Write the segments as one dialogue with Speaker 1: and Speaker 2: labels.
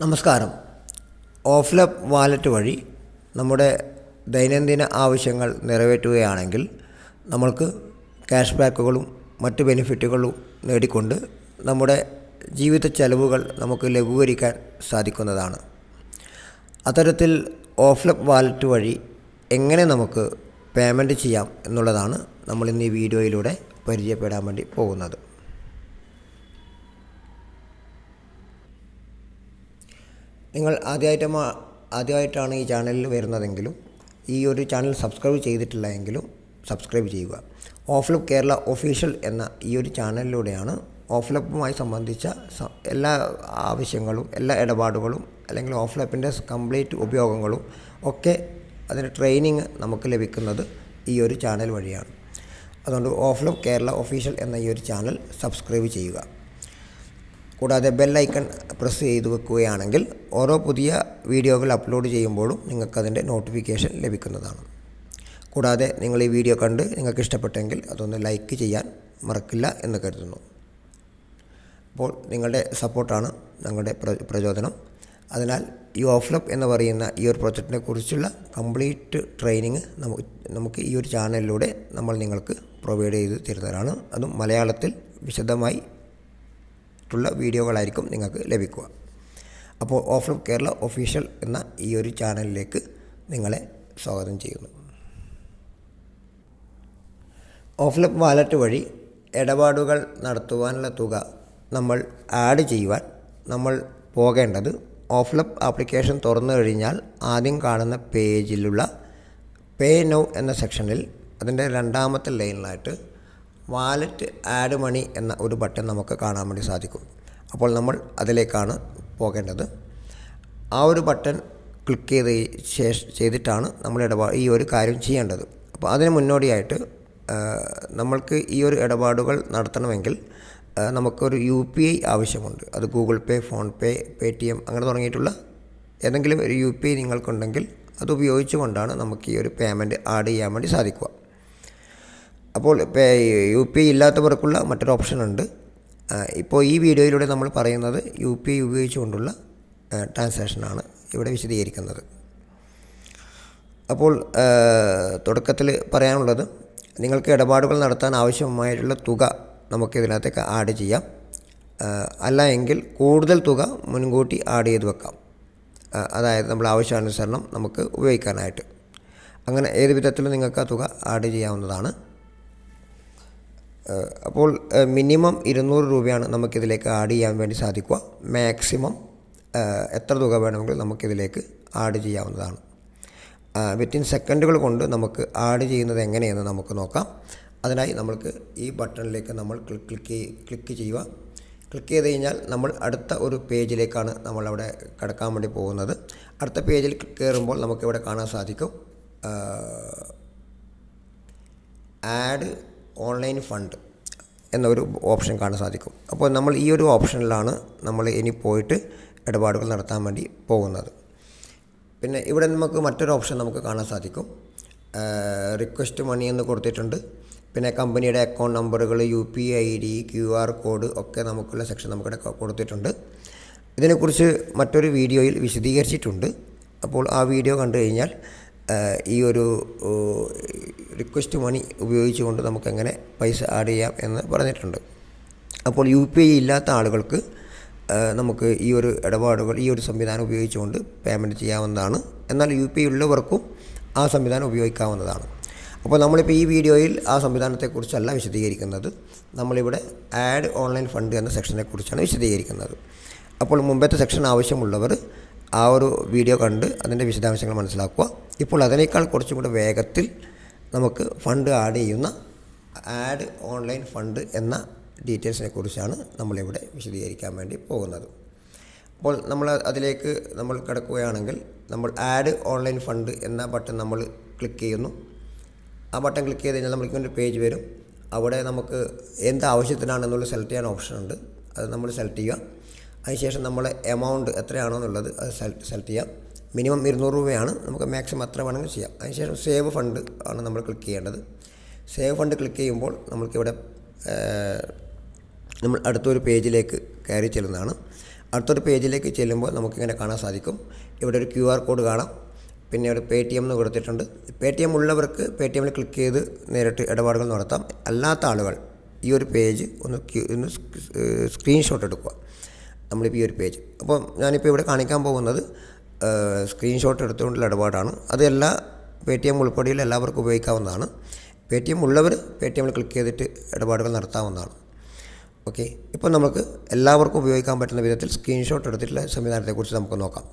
Speaker 1: നമസ്കാരം. ഓഫ്ലബ് വാലറ്റ് വഴി നമ്മുടെ ദൈനംദിന ആവശ്യങ്ങൾ നിറവേറ്റുകയാണെങ്കിൽ നമ്മൾക്ക് ക്യാഷ് ബാക്കുകളും മറ്റ് ബെനിഫിറ്റുകളും നേടിക്കൊണ്ട് നമ്മുടെ ജീവിത ചെലവുകൾ നമുക്ക് ലഘൂകരിക്കാൻ സാധിക്കുന്നതാണ്. അത്തരത്തിൽ ഓഫ്ലബ് വാലറ്റ് വഴി എങ്ങനെ നമുക്ക് പേയ്മെൻറ്റ് ചെയ്യാം എന്നുള്ളതാണ് നമ്മൾ ഇന്ന് ഈ വീഡിയോയിലൂടെ പരിചയപ്പെടാൻ വേണ്ടി പോകുന്നത്. നിങ്ങൾ ആദ്യമായിട്ടാണ് ഈ ചാനലിൽ വരുന്നതെങ്കിലും ഈ ഒരു ചാനൽ സബ്സ്ക്രൈബ് ചെയ്തിട്ടില്ല എങ്കിലും സബ്സ്ക്രൈബ് ചെയ്യുക. ഓഫ്ലബ് കേരള ഒഫീഷ്യൽ എന്ന ഈ ഒരു ചാനലിലൂടെയാണ് ഓഫ്ലബുമായി സംബന്ധിച്ച എല്ലാ ആവശ്യങ്ങളും എല്ലാ ഇടപാടുകളും അല്ലെങ്കിൽ ഓഫ്ലബിൻ്റെ കംപ്ലീറ്റ് ഉപയോഗങ്ങളും ഒക്കെ അതിൻ്റെ ട്രെയിനിങ് നമുക്ക് ലഭിക്കുന്നത് ഈ ഒരു ചാനൽ വഴിയാണ്. അതുകൊണ്ട് ഓഫ്ലബ് കേരള ഒഫീഷ്യൽ എന്ന ഈ ഒരു ചാനൽ സബ്സ്ക്രൈബ് ചെയ്യുക. കൂടാതെ ബെല്ലൈക്കൺ പ്രസ് ചെയ്ത് വെക്കുകയാണെങ്കിൽ ഓരോ പുതിയ വീഡിയോകൾ അപ്ലോഡ് ചെയ്യുമ്പോഴും നിങ്ങൾക്കതിൻ്റെ നോട്ടിഫിക്കേഷൻ ലഭിക്കുന്നതാണ്. കൂടാതെ നിങ്ങൾ ഈ വീഡിയോ കണ്ട് നിങ്ങൾക്ക് ഇഷ്ടപ്പെട്ടെങ്കിൽ അതൊന്ന് ലൈക്ക് ചെയ്യാൻ മറക്കില്ല എന്ന് കരുതുന്നു. അപ്പോൾ നിങ്ങളുടെ സപ്പോർട്ടാണ് ഞങ്ങളുടെ പ്രചോദനം. അതിനാൽ ഈ ഓഫ്ലബ് എന്ന് പറയുന്ന ഈ ഒരു പ്രൊജക്റ്റിനെ കുറിച്ചുള്ള കംപ്ലീറ്റ് ട്രെയിനിങ് നമുക്ക് ഈ ഒരു ചാനലിലൂടെ നമ്മൾ നിങ്ങൾക്ക് പ്രൊവൈഡ് ചെയ്ത് തരുന്നതാണ്. അതും മലയാളത്തിൽ വിശദമായി വീഡിയോകളായിരിക്കും നിങ്ങൾക്ക് ലഭിക്കുക. അപ്പോൾ ഓഫ്ലബ് കേരള ഒഫീഷ്യൽ എന്ന ഈ ഒരു ചാനലിലേക്ക് നിങ്ങളെ സ്വാഗതം ചെയ്യുന്നു. ഓഫ്ലബ് വാലറ്റ് വഴി ഇടപാടുകൾ നടത്തുവാനുള്ള തുക നമ്മൾ ആഡ് ചെയ്യുവാൻ നമ്മൾ പോകേണ്ടത് ഓഫ്ലബ് ആപ്ലിക്കേഷൻ തുറന്നു കഴിഞ്ഞാൽ ആദ്യം കാണുന്ന പേജിലുള്ള പേ നൗ എന്ന സെക്ഷനിൽ അതിൻ്റെ രണ്ടാമത്തെ ലൈനിലായിട്ട് വാലറ്റ് ആഡ് മണി എന്ന ഒരു ബട്ടൺ നമുക്ക് കാണാൻ വേണ്ടി സാധിക്കും. അപ്പോൾ നമ്മൾ അതിലേക്കാണ് പോകേണ്ടത്. ആ ഒരു ബട്ടൺ ക്ലിക്ക് ചെയ്തിട്ടാണ് നമ്മൾ ഈ ഒരു കാര്യം ചെയ്യേണ്ടത്. അപ്പോൾ അതിന് മുന്നോടിയായിട്ട് നമ്മൾക്ക് ഈ ഒരു ഇടപാടുകൾ നടത്തണമെങ്കിൽ നമുക്കൊരു UPI ആവശ്യമുണ്ട്. അത് ഗൂഗിൾ പേ, ഫോൺ പേ, പേടിഎം അങ്ങനെ തുടങ്ങിയിട്ടുള്ള ഏതെങ്കിലും ഒരു UPI നിങ്ങൾക്കുണ്ടെങ്കിൽ അത് ഉപയോഗിച്ചുകൊണ്ടാണ് നമുക്ക് ഈ ഒരു പേയ്മെൻറ്റ് ആഡ് ചെയ്യാൻ വേണ്ടി സാധിക്കുക. അപ്പോൾ UPI ഇല്ലാത്തവർക്കുള്ള മറ്റൊരു ഓപ്ഷൻ ഉണ്ട്. ഇപ്പോൾ ഈ വീഡിയോയിലൂടെ നമ്മൾ പറയുന്നത് UPI ഉപയോഗിച്ചുകൊണ്ടുള്ള ട്രാൻസാക്ഷനാണ് ഇവിടെ വിശദീകരിക്കുന്നത്. അപ്പോൾ തുടക്കത്തിൽ പറയാനുള്ളത്, നിങ്ങൾക്ക് ഇടപാടുകൾ നടത്താൻ ആവശ്യമായിട്ടുള്ള തുക നമുക്ക് ഇതിനകത്തേക്ക് ആഡ് ചെയ്യാം. അല്ല എങ്കിൽ കൂടുതൽ തുക മുൻകൂട്ടി ആഡ് ചെയ്ത് വെക്കാം. അതായത് നമ്മൾ ആവശ്യാനുസരണം നമുക്ക് ഉപയോഗിക്കാനായിട്ട്. അങ്ങനെ ഏത് വിധത്തിലും നിങ്ങൾക്ക് ആ തുക ആഡ് ചെയ്യാവുന്നതാണ്. അപ്പോൾ മിനിമം 200 രൂപയാണ് നമുക്കിതിലേക്ക് ആഡ് ചെയ്യാൻ വേണ്ടി സാധിക്കുക. മാക്സിമം എത്ര തുക വേണമെങ്കിലും നമുക്കിതിലേക്ക് ആഡ് ചെയ്യാവുന്നതാണ്. വിത്തിൻ സെക്കൻഡുകൾ കൊണ്ട് നമുക്ക് ആഡ് ചെയ്യുന്നത് എങ്ങനെയെന്ന് നമുക്ക് നോക്കാം. അതിനായി നമ്മൾക്ക് ഈ ബട്ടണിലേക്ക് നമ്മൾ ക്ലിക്ക് ചെയ്യുക. ക്ലിക്ക് ചെയ്ത് കഴിഞ്ഞാൽ നമ്മൾ അടുത്ത ഒരു പേജിലേക്കാണ് നമ്മളവിടെ കടക്കാൻ വേണ്ടി പോകുന്നത്. അടുത്ത പേജിൽ കയറുമ്പോൾ നമുക്കിവിടെ കാണാൻ സാധിക്കും ആഡ് ഓൺലൈൻ ഫണ്ട് എന്നൊരു ഓപ്ഷൻ കാണാൻ സാധിക്കും. അപ്പോൾ നമ്മൾ ഈ ഒരു ഓപ്ഷനിലാണ് നമ്മൾ ഇനി പോയിട്ട് ഇടപാടുകൾ നടത്താൻ വേണ്ടി പോകുന്നത്. പിന്നെ ഇവിടെ നമുക്ക് മറ്റൊരു ഓപ്ഷൻ നമുക്ക് കാണാൻ സാധിക്കും. റിക്വസ്റ്റ് മണി എന്ന് കൊടുത്തിട്ടുണ്ട്. പിന്നെ കമ്പനിയുടെ അക്കൗണ്ട് നമ്പറുകൾ, UPI ID, QR കോഡ് ഒക്കെ നമുക്കുള്ള സെക്ഷൻ നമുക്കിവിടെ കൊടുത്തിട്ടുണ്ട്. ഇതിനെക്കുറിച്ച് മറ്റൊരു വീഡിയോയിൽ വിശദീകരിച്ചിട്ടുണ്ട്. അപ്പോൾ ആ വീഡിയോ കണ്ടു കഴിഞ്ഞാൽ ഈ ഒരു റിക്വസ്റ്റ് മണി ഉപയോഗിച്ചുകൊണ്ട് നമുക്കെങ്ങനെ പൈസ ആഡ് ചെയ്യാം എന്ന് പറഞ്ഞിട്ടുണ്ട്. അപ്പോൾ UPI ഇല്ലാത്ത ആളുകൾക്ക് നമുക്ക് ഈ ഒരു ഇടപാടുകൾ ഈ ഒരു സംവിധാനം ഉപയോഗിച്ചുകൊണ്ട് പേയ്മെൻറ്റ് ചെയ്യാവുന്നതാണ്. എന്നാൽ UPI ഉള്ളവർക്കും ആ സംവിധാനം ഉപയോഗിക്കാവുന്നതാണ്. അപ്പോൾ നമ്മളിപ്പോൾ ഈ വീഡിയോയിൽ ആ സംവിധാനത്തെക്കുറിച്ചല്ല വിശദീകരിക്കുന്നത്. നമ്മളിവിടെ ആഡ് ഓൺലൈൻ ഫണ്ട് എന്ന സെക്ഷനെക്കുറിച്ചാണ് വിശദീകരിക്കുന്നത്. അപ്പോൾ മുമ്പത്തെ സെക്ഷൻ ആവശ്യമുള്ളവർ ആ ഒരു വീഡിയോ കണ്ട് അതിൻ്റെ വിശദാംശങ്ങൾ മനസ്സിലാക്കുക. ഇപ്പോൾ അതിനേക്കാൾ കുറച്ചും കൂടെ വേഗത്തിൽ നമുക്ക് ഫണ്ട് ആഡ് ചെയ്യുന്ന ആഡ് ഓൺലൈൻ ഫണ്ട് എന്ന ഡീറ്റെയിൽസിനെ കുറിച്ചാണ് നമ്മളിവിടെ വിശദീകരിക്കാൻ വേണ്ടി പോകുന്നത്. അപ്പോൾ അതിലേക്ക് നമ്മൾ കിടക്കുകയാണെങ്കിൽ നമ്മൾ ആഡ് ഓൺലൈൻ ഫണ്ട് എന്ന ബട്ടൺ നമ്മൾ ക്ലിക്ക് ചെയ്യുന്നു. ആ ബട്ടൺ ക്ലിക്ക് ചെയ്ത് കഴിഞ്ഞാൽ നമുക്ക് ഒരു പേജ് വരും. അവിടെ നമുക്ക് എന്ത് ആവശ്യത്തിനാണെന്നുള്ള സെലക്ട് ചെയ്യാൻ ഓപ്ഷൻ ഉണ്ട്. അത് നമ്മൾ സെലക്ട് ചെയ്യുക. അതിനുശേഷം നമ്മൾ എമൗണ്ട് എത്രയാണോ എന്നുള്ളത് അത് സെലക്ട് ചെയ്യാം. മിനിമം 200 രൂപയാണ്. നമുക്ക് മാക്സിമം അത്ര വേണമെങ്കിൽ ചെയ്യാം. അതിനുശേഷം സേവ് ഫണ്ട് ആണ് നമ്മൾ ക്ലിക്ക് ചെയ്യേണ്ടത്. സേവ് ഫണ്ട് ക്ലിക്ക് ചെയ്യുമ്പോൾ നമുക്കിവിടെ നമ്മൾ അടുത്തൊരു പേജിലേക്ക് കയറി ചെല്ലുന്നതാണ്. അടുത്തൊരു പേജിലേക്ക് ചെല്ലുമ്പോൾ നമുക്കിങ്ങനെ കാണാൻ സാധിക്കും. ഇവിടെ ഒരു QR കോഡ് കാണാം. പിന്നെ ഒരു Paytm എന്ന് കൊടുത്തിട്ടുണ്ട്. Paytm ഉള്ളവർക്ക് Paytmൽ ക്ലിക്ക് ചെയ്ത് നേരിട്ട് ഇടപാടുകൾ നടത്താം. അല്ലാത്ത ആളുകൾ ഈ ഒരു പേജ് ഒന്ന് സ്ക്രീൻഷോട്ട് എടുക്കുക. നമ്മളിപ്പോൾ ഈ ഒരു പേജ്, അപ്പോൾ ഞാനിപ്പോൾ ഇവിടെ കാണിക്കാൻ പോകുന്നത് സ്ക്രീൻഷോട്ട് എടുത്തുകൊണ്ടുള്ള ഇടപാടാണ്. അത് എല്ലാ Paytm ഉൾപ്പെടെയുള്ള എല്ലാവർക്കും ഉപയോഗിക്കാവുന്നതാണ്. Paytm ഉള്ളവർ Paytmൽ ക്ലിക്ക് ചെയ്തിട്ട് ഇടപാടുകൾ നടത്താവുന്നതാണ്. ഓക്കെ, ഇപ്പോൾ നമുക്ക് എല്ലാവർക്കും ഉപയോഗിക്കാൻ പറ്റുന്ന വിധത്തിൽ സ്ക്രീൻഷോട്ട് എടുത്തിട്ടുള്ള സംവിധാനത്തെക്കുറിച്ച് നമുക്ക് നോക്കാം.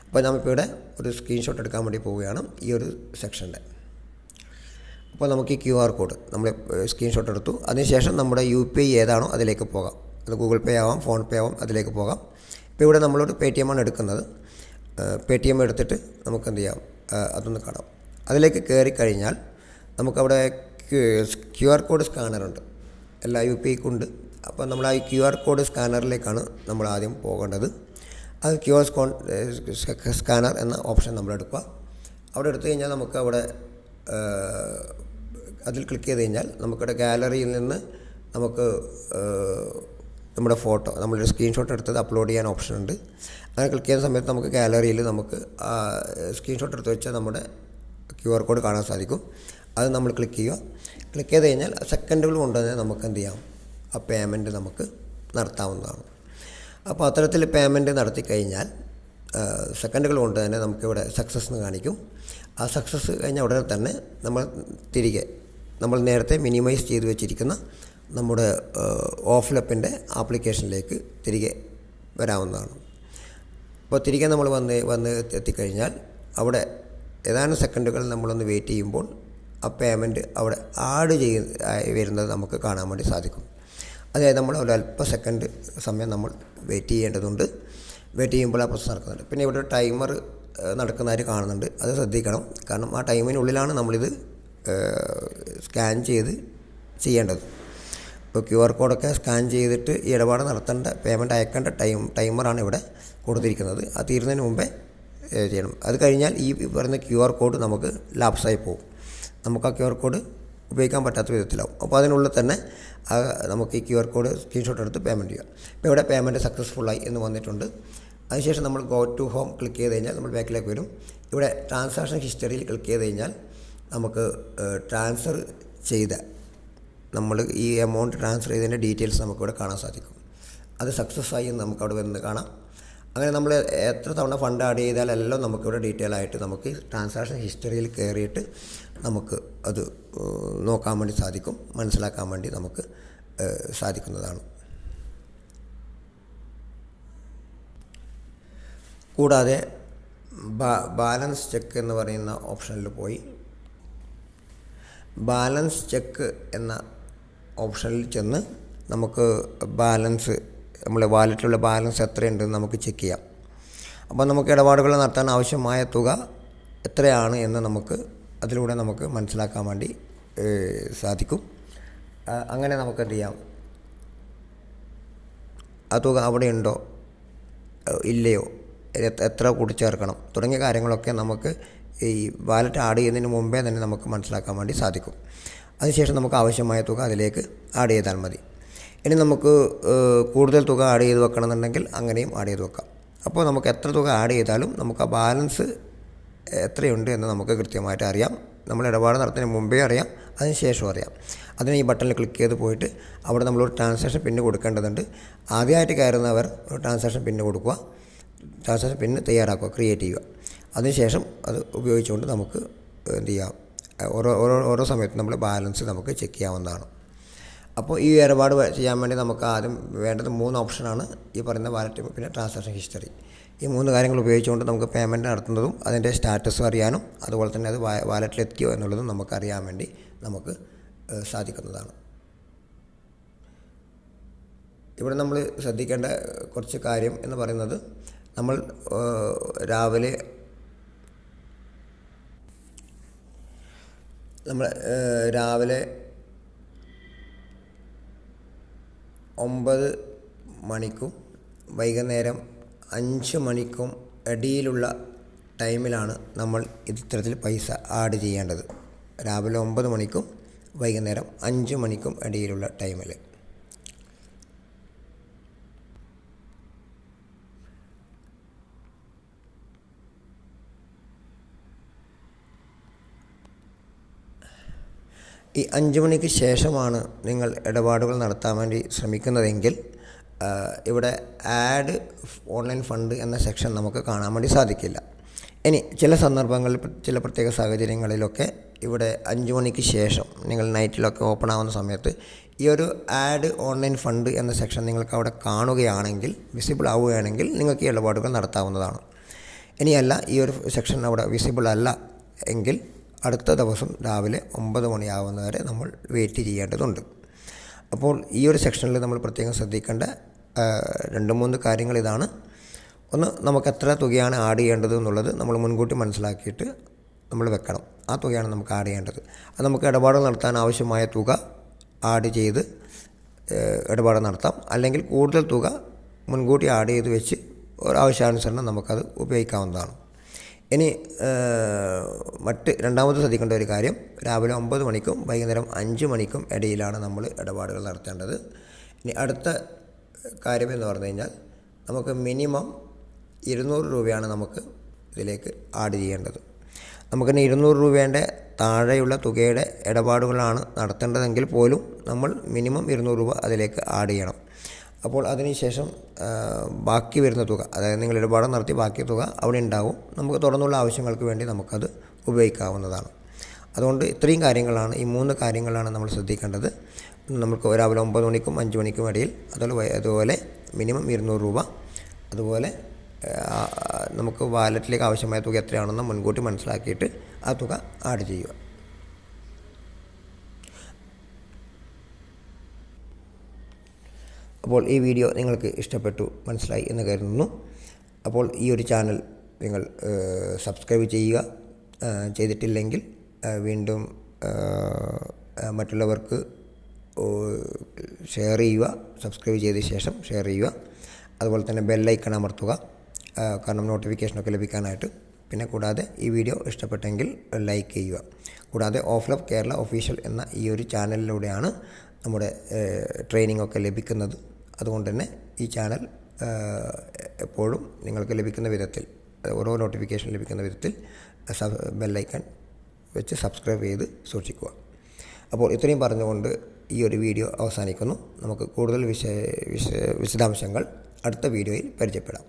Speaker 1: അപ്പോൾ നമ്മളിപ്പോൾ ഇവിടെ ഒരു സ്ക്രീൻഷോട്ട് എടുക്കാൻ വേണ്ടി പോവുകയാണ് ഈ ഒരു സെക്ഷൻ്റെ. അപ്പോൾ നമുക്ക് ഈ QR കോഡ് നമ്മൾ സ്ക്രീൻഷോട്ട് എടുത്തു. അതിനുശേഷം നമ്മുടെ UPI ഏതാണോ അതിലേക്ക് പോകാം. അത് ഗൂഗിൾ പേ ആവാം, ഫോൺ പേ ആവാം, അതിലേക്ക് പോകാം. ഇപ്പോൾ ഇവിടെ നമ്മളൊരു Paytm ആണ് എടുക്കുന്നത്. Paytm എടുത്തിട്ട് നമുക്ക് എന്ത് ചെയ്യാം, അതൊന്ന് കാണാം. അതിലേക്ക് കയറി കഴിഞ്ഞാൽ നമുക്കവിടെ QR കോഡ് സ്കാനറുണ്ട്, എല്ലാ UPIക്കും ഉണ്ട്. അപ്പോൾ നമ്മൾ ആ QR കോഡ് സ്കാനറിലേക്കാണ് നമ്മൾ ആദ്യം പോകേണ്ടത്. അത് QR സ്കാനർ എന്ന ഓപ്ഷൻ നമ്മൾ എടുക്കുക. അവിടെ എടുത്തു കഴിഞ്ഞാൽ നമുക്ക് അവിടെ അതിൽ ക്ലിക്ക് ചെയ്ത് കഴിഞ്ഞാൽ നമുക്കിവിടെ ഗാലറിയിൽ നിന്ന് നമുക്ക് നമ്മുടെ ഫോട്ടോ, നമ്മളൊരു സ്ക്രീൻഷോട്ട് എടുത്തത് അപ്ലോഡ് ചെയ്യാൻ ഓപ്ഷൻ ഉണ്ട്. അങ്ങനെ ക്ലിക്ക് ചെയ്യുന്ന സമയത്ത് നമുക്ക് ഗാലറിയിൽ നമുക്ക് സ്ക്രീൻഷോട്ട് എടുത്ത് വെച്ചാൽ നമ്മുടെ QR കോഡ് കാണാൻ സാധിക്കും. അത് നമ്മൾ ക്ലിക്ക് ചെയ്യുക. ക്ലിക്ക് ചെയ്ത് കഴിഞ്ഞാൽ സെക്കൻഡുകൾ കൊണ്ട് തന്നെ നമുക്ക് എന്ത് ചെയ്യാം, ആ പേയ്മെൻറ്റ് നമുക്ക് നടത്താവുന്നതാണ്. അപ്പോൾ അത്തരത്തിൽ പേയ്മെൻറ്റ് നടത്തി കഴിഞ്ഞാൽ സെക്കൻഡുകൾ കൊണ്ട് തന്നെ നമുക്കിവിടെ സക്സസ് എന്ന് കാണിക്കും. ആ സക്സസ് കഴിഞ്ഞ ഉടനെ തന്നെ നമ്മൾ തിരികെ നമ്മൾ നേരത്തെ മിനിമൈസ് ചെയ്ത് വെച്ചിരിക്കുന്ന നമ്മുടെ ഓഫ്ലപ്പിൻ്റെ ആപ്ലിക്കേഷനിലേക്ക് തിരികെ വരാവുന്നതാണ്. അപ്പോൾ തിരികെ നമ്മൾ വന്ന് എത്തിക്കഴിഞ്ഞാൽ അവിടെ ഏതാനും സെക്കൻഡുകൾ നമ്മളൊന്ന് വെയിറ്റ് ചെയ്യുമ്പോൾ ആ പേയ്മെൻറ്റ് അവിടെ ആഡ് വരുന്നത് നമുക്ക് കാണാൻ വേണ്ടി സാധിക്കും. അതായത് നമ്മൾ ഒരു അല്പ സെക്കൻഡ് സമയം നമ്മൾ വെയിറ്റ് ചെയ്യേണ്ടതുണ്ട്. വെയിറ്റ് ചെയ്യുമ്പോൾ ആ പ്രോസസ്സ് നടക്കുന്നുണ്ട്. പിന്നെ ഇവിടെ ഒരു ടൈമർ നടക്കുന്നതായിട്ട് കാണുന്നുണ്ട്. അത് ശ്രദ്ധിക്കണം. കാരണം ആ ടൈമിനുള്ളിലാണ് നമ്മളിത് സ്കാൻ ചെയ്ത് ചെയ്യേണ്ടത്. ഇപ്പോൾ QR കോഡൊക്കെ സ്കാൻ ചെയ്തിട്ട് ഈ ഇടപാട് നടത്തേണ്ട, പേയ്മെൻറ്റ് അയക്കേണ്ട ടൈമറാണ് ഇവിടെ കൊടുത്തിരിക്കുന്നത്. അത് തീരുന്നതിന് മുമ്പേ ചെയ്യണം. അത് കഴിഞ്ഞാൽ ഈ പറയുന്ന QR കോഡ് നമുക്ക് ലാപ്സായി പോകും. നമുക്ക് ആ QR കോഡ് ഉപയോഗിക്കാൻ പറ്റാത്ത വിധത്തിലാവും. അപ്പോൾ അതിനുള്ളിൽ തന്നെ നമുക്ക് ഈ QR കോഡ് സ്ക്രീൻഷോട്ട് എടുത്ത് പേയ്മെൻറ്റ് ചെയ്യാം. ഇപ്പോൾ ഇവിടെ പേയ്മെൻറ്റ് സക്സസ്ഫുള്ളായി എന്ന് വന്നിട്ടുണ്ട്. അതിനുശേഷം നമ്മൾ ഗോ ടു ഹോം ക്ലിക്ക് ചെയ്ത് കഴിഞ്ഞാൽ നമ്മൾ ബാക്കിലേക്ക് വരും. ഇവിടെ ട്രാൻസാക്ഷൻ ഹിസ്റ്ററിയിൽ ക്ലിക്ക് ചെയ്ത് കഴിഞ്ഞാൽ നമുക്ക് ട്രാൻസ്ഫർ ചെയ്ത നമ്മൾ ഈ എമൗണ്ട് ട്രാൻസ്ഫർ ചെയ്തതിൻ്റെ ഡീറ്റെയിൽസ് നമുക്കിവിടെ കാണാൻ സാധിക്കും. അത് സക്സസ് ആയി എന്ന് നമുക്കവിടെ വരുന്നത് കാണാം. അങ്ങനെ നമ്മൾ എത്ര തവണ ഫണ്ട് ആഡ് ചെയ്താലെല്ലാം നമുക്കിവിടെ ഡീറ്റെയിൽ ആയിട്ട് നമുക്ക് ട്രാൻസാക്ഷൻ ഹിസ്റ്ററിയിൽ കയറിയിട്ട് നമുക്ക് അത് നോക്കാൻ വേണ്ടി സാധിക്കും, മനസ്സിലാക്കാൻ വേണ്ടി നമുക്ക് സാധിക്കുന്നതാണ്. കൂടാതെ ബാലൻസ് ചെക്ക് എന്ന് പറയുന്ന ഓപ്ഷനിൽ പോയി ബാലൻസ് ചെക്ക് എന്ന ഓപ്ഷനിൽ ചെന്ന് നമുക്ക് ബാലൻസ്, നമ്മളെ വാലറ്റിലുള്ള ബാലൻസ് എത്രയുണ്ടെന്ന് നമുക്ക് ചെക്ക് ചെയ്യാം. അപ്പോൾ നമുക്ക് ഇടപാടുകൾ നടത്താൻ ആവശ്യമായ തുക എത്രയാണ് എന്ന് നമുക്ക് അതിലൂടെ നമുക്ക് മനസ്സിലാക്കാൻ വേണ്ടി സാധിക്കും. അങ്ങനെ നമുക്ക് എന്ത് ചെയ്യാം, ആ തുക അവിടെ ഉണ്ടോ ഇല്ലയോ, എത്ര കൂട്ടിച്ചേർക്കണം തുടങ്ങിയ കാര്യങ്ങളൊക്കെ നമുക്ക് ഈ വാലറ്റ് ആഡ് ചെയ്യുന്നതിന് മുമ്പേ തന്നെ നമുക്ക് മനസ്സിലാക്കാൻ വേണ്ടി സാധിക്കും. അതിനുശേഷം നമുക്ക് ആവശ്യമായ തുക അതിലേക്ക് ആഡ് ചെയ്താൽ മതി. ഇനി നമുക്ക് കൂടുതൽ തുക ആഡ് ചെയ്ത് വെക്കണമെന്നുണ്ടെങ്കിൽ അങ്ങനെയും ആഡ് ചെയ്ത് വെക്കാം. അപ്പോൾ നമുക്ക് എത്ര തുക ആഡ് ചെയ്താലും നമുക്ക് ആ ബാലൻസ് എത്രയുണ്ട് എന്ന് നമുക്ക് കൃത്യമായിട്ട് അറിയാം. നമ്മൾ ഇടപാട് നടത്തുന്നതിന് മുമ്പേ അറിയാം, അതിന് ശേഷം അറിയാം. അതിന് ഈ ബട്ടണിൽ ക്ലിക്ക് ചെയ്ത് പോയിട്ട് അവിടെ നമ്മളൊരു ട്രാൻസാക്ഷൻ പിന്ന് കൊടുക്കേണ്ടതുണ്ട്. ആദ്യമായിട്ട് കയറുന്നവർ ഒരു ട്രാൻസാക്ഷൻ പിന്ന് കൊടുക്കുക, ട്രാൻസാക്ഷൻ പിന്ന് തയ്യാറാക്കുക, ക്രിയേറ്റ് ചെയ്യുക. അതിനുശേഷം അത് ഉപയോഗിച്ചുകൊണ്ട് നമുക്ക് എന്ത് ചെയ്യാം, ഓരോ സമയത്തും നമ്മൾ ബാലൻസ് നമുക്ക് ചെക്ക് ചെയ്യാവുന്നതാണ്. അപ്പോൾ ഈ ഇടപാട് ചെയ്യാൻ വേണ്ടി നമുക്ക് ആദ്യം വേണ്ടത് 3 ഓപ്ഷനാണ്. ഈ പറയുന്ന വാലറ്റ്, പിന്നെ ട്രാൻസാക്ഷൻ ഹിസ്റ്ററി. ഈ 3 കാര്യങ്ങൾ ഉപയോഗിച്ചുകൊണ്ട് നമുക്ക് പേയ്മെൻറ്റ് നടത്തുന്നതും അതിൻ്റെ സ്റ്റാറ്റസും അറിയാനും അതുപോലെ തന്നെ അത് വാലറ്റിലെത്തിയോ എന്നുള്ളതും നമുക്ക് അറിയാൻ വേണ്ടി നമുക്ക് സാധിക്കുന്നതാണ്. ഇവിടെ നമ്മൾ ശ്രദ്ധിക്കേണ്ട കുറച്ച് കാര്യം എന്ന് പറയുന്നത്, നമ്മൾ രാവിലെ 9 മണിക്കും വൈകുന്നേരം 5 മണിക്കും ഇടയിലുള്ള ടൈമിലാണ് നമ്മൾ ഇത്തരത്തിൽ പൈസ ആഡ് ചെയ്യേണ്ടത്. രാവിലെ 9 മണിക്കും വൈകുന്നേരം 5 മണിക്കും ഇടയിലുള്ള ടൈമിൽ. ഈ 5 മണിക്ക് ശേഷമാണ് നിങ്ങൾ ഇടപാടുകൾ നടത്താൻ വേണ്ടി ശ്രമിക്കുന്നതെങ്കിൽ ഇവിടെ ആഡ് ഓൺലൈൻ ഫണ്ട് എന്ന സെക്ഷൻ നമുക്ക് കാണാൻ വേണ്ടി സാധിക്കില്ല. ഇനി ചില സന്ദർഭങ്ങളിൽ ചില പ്രത്യേക സാഹചര്യങ്ങളിലൊക്കെ ഇവിടെ 5 മണിക്ക് ശേഷം നിങ്ങൾ നൈറ്റിലൊക്കെ ഓപ്പൺ ആവുന്ന സമയത്ത് ഈ ഒരു ആഡ് ഓൺലൈൻ ഫണ്ട് എന്ന സെക്ഷൻ നിങ്ങൾക്ക് അവിടെ കാണുകയാണെങ്കിൽ, വിസിബിൾ ആവുകയാണെങ്കിൽ നിങ്ങൾക്ക് ഈ ഇടപാടുകൾ നടത്താവുന്നതാണ്. ഇനിയല്ല, ഈ ഒരു സെക്ഷൻ അവിടെ വിസിബിൾ അല്ല എങ്കിൽ അടുത്ത ദിവസം രാവിലെ 9 മണിയാവുന്നവരെ നമ്മൾ വെയിറ്റ് ചെയ്യേണ്ടതുണ്ട്. അപ്പോൾ ഈ ഒരു സെക്ഷനിൽ നമ്മൾ പ്രത്യേകം ശ്രദ്ധിക്കേണ്ട 2-3 കാര്യങ്ങൾ ഇതാണ്. ഒന്ന്, നമുക്ക് എത്ര തുകയാണ് ആഡ് ചെയ്യേണ്ടത് എന്നുള്ളത് നമ്മൾ മുൻകൂട്ടി മനസ്സിലാക്കിയിട്ട് നമ്മൾ വെക്കണം. ആ തുകയാണ് നമുക്ക് ആഡ് ചെയ്യേണ്ടത്. അത് നമുക്ക് ഇടപാടുകൾ നടത്താൻ ആവശ്യമായ തുക ആഡ് ചെയ്ത് ഇടപാട് നടത്താം. അല്ലെങ്കിൽ കൂടുതൽ തുക മുൻകൂട്ടി ആഡ് ചെയ്ത് വെച്ച് ഒരാവശ്യാനുസരണം നമുക്കത് ഉപയോഗിക്കാവുന്നതാണ്. ഇനി രണ്ടാമത് ശ്രദ്ധിക്കേണ്ട ഒരു കാര്യം, രാവിലെ 9 മണിക്കും വൈകുന്നേരം 5 മണിക്കും ഇടയിലാണ് നമ്മൾ ഇടപാടുകൾ നടത്തേണ്ടത്. ഇനി അടുത്ത കാര്യമെന്ന് പറഞ്ഞു കഴിഞ്ഞാൽ, നമുക്ക് മിനിമം 200 രൂപയാണ് നമുക്ക് ഇതിലേക്ക് ആഡ് ചെയ്യേണ്ടത്. നമുക്കിനി 200 രൂപേൻ്റെ താഴെയുള്ള തുകയുടെ ഇടപാടുകളാണ് നടത്തേണ്ടതെങ്കിൽ പോലും നമ്മൾ മിനിമം 200 രൂപ അതിലേക്ക് ആഡ് ചെയ്യണം. അപ്പോൾ അതിനുശേഷം ബാക്കി വരുന്ന തുക, അതായത് നിങ്ങൾ ഇടപാട് നടത്തി ബാക്കി തുക അവിടെ ഉണ്ടാകും. നമുക്ക് തുടർന്നുള്ള ആവശ്യങ്ങൾക്ക് വേണ്ടി നമുക്കത് ഉപയോഗിക്കാവുന്നതാണ്. അതുകൊണ്ട് ഇത്രയും കാര്യങ്ങളാണ്, ഈ 3 കാര്യങ്ങളാണ് നമ്മൾ ശ്രദ്ധിക്കേണ്ടത്. നമുക്ക് രാവിലെ 9 മണിക്കും 5 മണിക്കും ഇടയിൽ, അതുപോലെ മിനിമം 200 രൂപ, അതുപോലെ നമുക്ക് വാലറ്റിലേക്ക് ആവശ്യമായ തുക എത്രയാണെന്ന് മുൻകൂട്ടി മനസ്സിലാക്കിയിട്ട് ആ തുക ആഡ് ചെയ്യുക. അപ്പോൾ ഈ വീഡിയോ നിങ്ങൾക്ക് ഇഷ്ടപ്പെട്ടു, മനസ്സിലായി എന്ന് കരുതുന്നു. അപ്പോൾ ഈ ഒരു ചാനൽ നിങ്ങൾ സബ്സ്ക്രൈബ് ചെയ്യുക. ചെയ്തിട്ടില്ലെങ്കിൽ വീണ്ടും മറ്റുള്ളവർക്ക് ഷെയർ ചെയ്യുക. സബ്സ്ക്രൈബ് ചെയ്ത ശേഷം ഷെയർ ചെയ്യുക. അതുപോലെ തന്നെ ബെല്ലൈക്കൺ അമർത്തുക, കാരണം നോട്ടിഫിക്കേഷനൊക്കെ ലഭിക്കാനായിട്ട്. പിന്നെ കൂടാതെ ഈ വീഡിയോ ഇഷ്ടപ്പെട്ടെങ്കിൽ ലൈക്ക് ചെയ്യുക. കൂടാതെ ഓഫ്ലബ് കേരള ഒഫീഷ്യൽ എന്ന ഈ ഒരു ചാനലിലൂടെയാണ് നമ്മുടെ ട്രെയിനിങ് ഒക്കെ ലഭിക്കുന്നത്. അതുകൊണ്ട് തന്നെ ഈ ചാനൽ എപ്പോഴും നിങ്ങൾക്ക് ലഭിക്കുന്ന വിധത്തിൽ, ഓരോ നോട്ടിഫിക്കേഷൻ ലഭിക്കുന്ന വിധത്തിൽ ബെല്ലൈക്കൺ വെച്ച് സബ്സ്ക്രൈബ് ചെയ്ത് സൂക്ഷിക്കുക. അപ്പോൾ ഇത്രയും പറഞ്ഞുകൊണ്ട് ഈ ഒരു വീഡിയോ അവസാനിക്കുന്നു. നമുക്ക് കൂടുതൽ വിശദാംശങ്ങൾ അടുത്ത വീഡിയോയിൽ പരിചയപ്പെടാം.